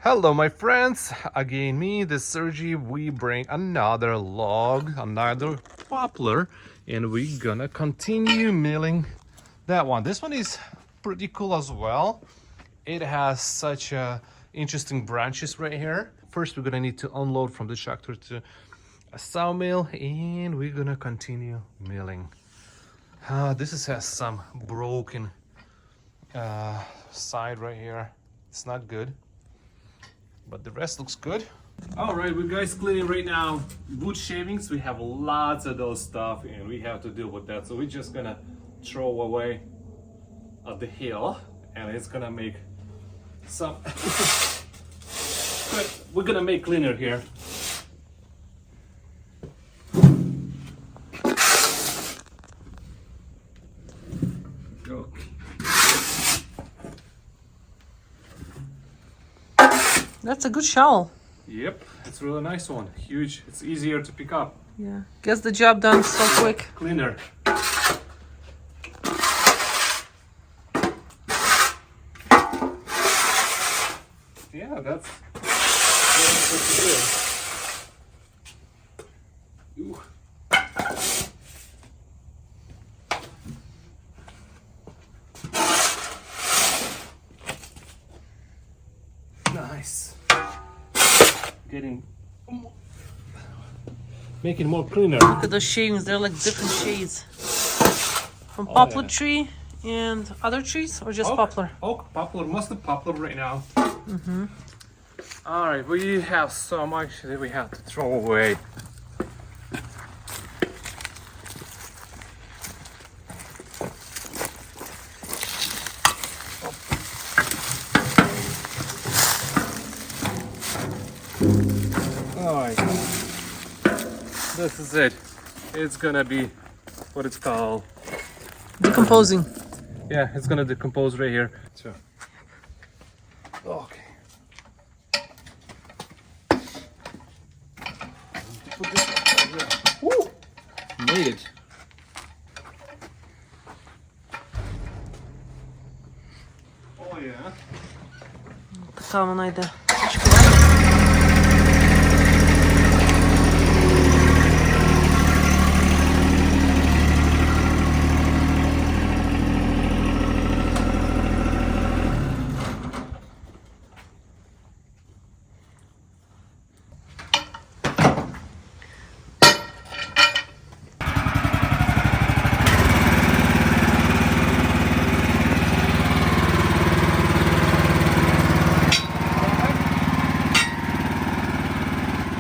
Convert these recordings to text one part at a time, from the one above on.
Hello my friends, again me, the Sergi. We bring another log, another poplar, and we're gonna continue milling that one. This one is pretty cool as well. It has such interesting branches right here. First we're gonna need to unload from the tractor to a sawmill, and we're gonna continue milling. Has some broken side right here. It's not good, but the rest looks good. All right, we're guys cleaning right now wood shavings. We have lots of those stuff and we have to deal with that, so we're just gonna throw away at the hill, and it's gonna make some we're gonna make cleaner here. That's a good shovel. Yep, it's a really nice one. Huge. It's easier to pick up. Yeah, gets the job done so quick. Cleaner. Yeah, that's what to do. Ooh. Nice. Making more cleaner. Look at those shavings, they're like different shades. From poplar tree and other trees, or just poplar? Oak, poplar, mostly poplar right now. All right, we have so much that we have to throw away. All right, this is it. It's gonna be what it's called. Decomposing. Yeah, it's gonna decompose right here. So, okay. Put this right here. Woo! Made it. Oh yeah. Така вона йде.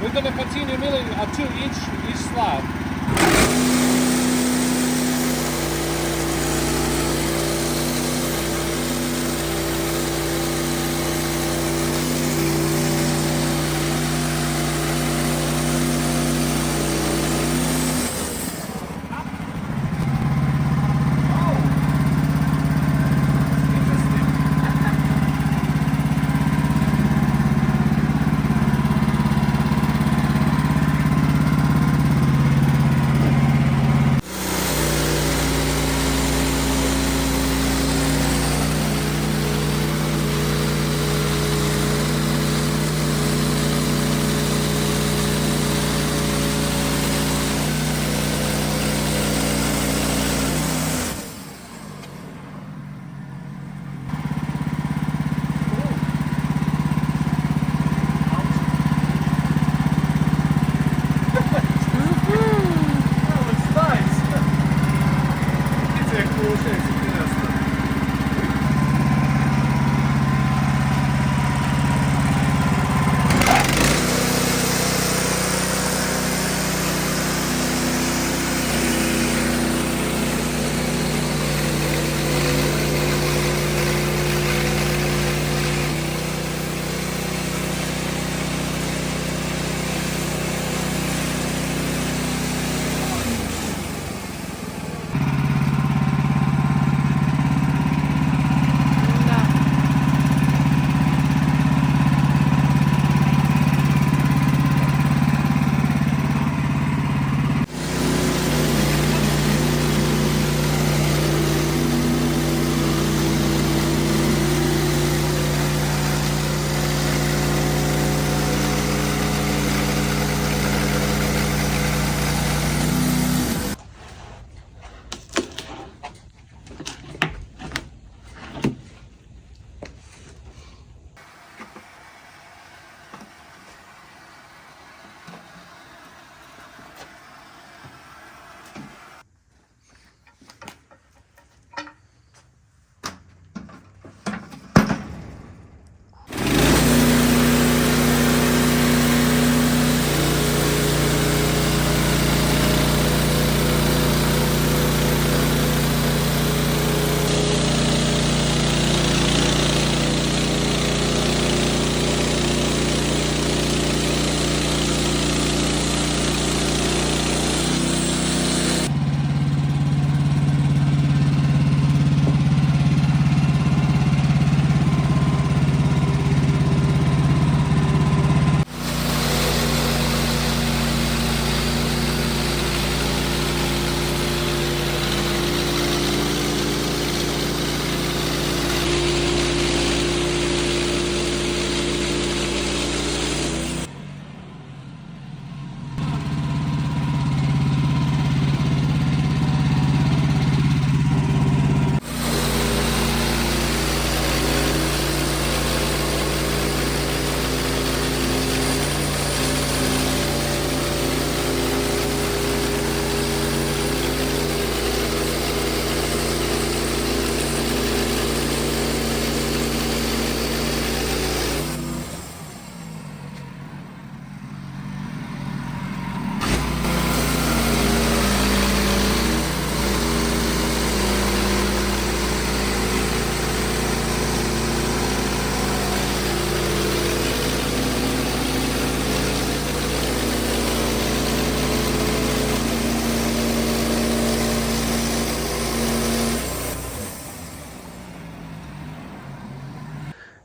We're gonna continue milling a 2-inch each slab.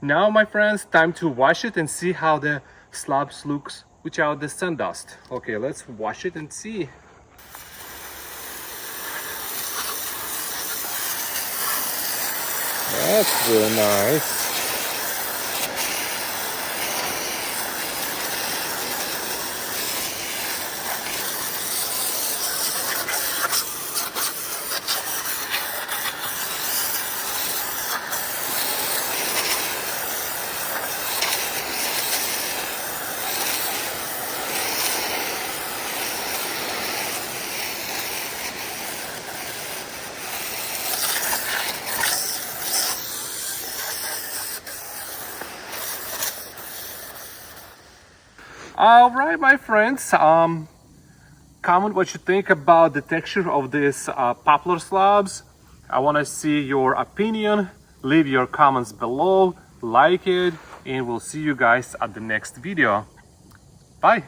Now, my friends, time to wash it and see how the slabs looks without the sandust. Okay, let's wash it and see. That's really nice. All right, my friends, comment what you think about the texture of this poplar slabs. I want to see your opinion. Leave your comments below, like it, and we'll see you guys at the next video. Bye.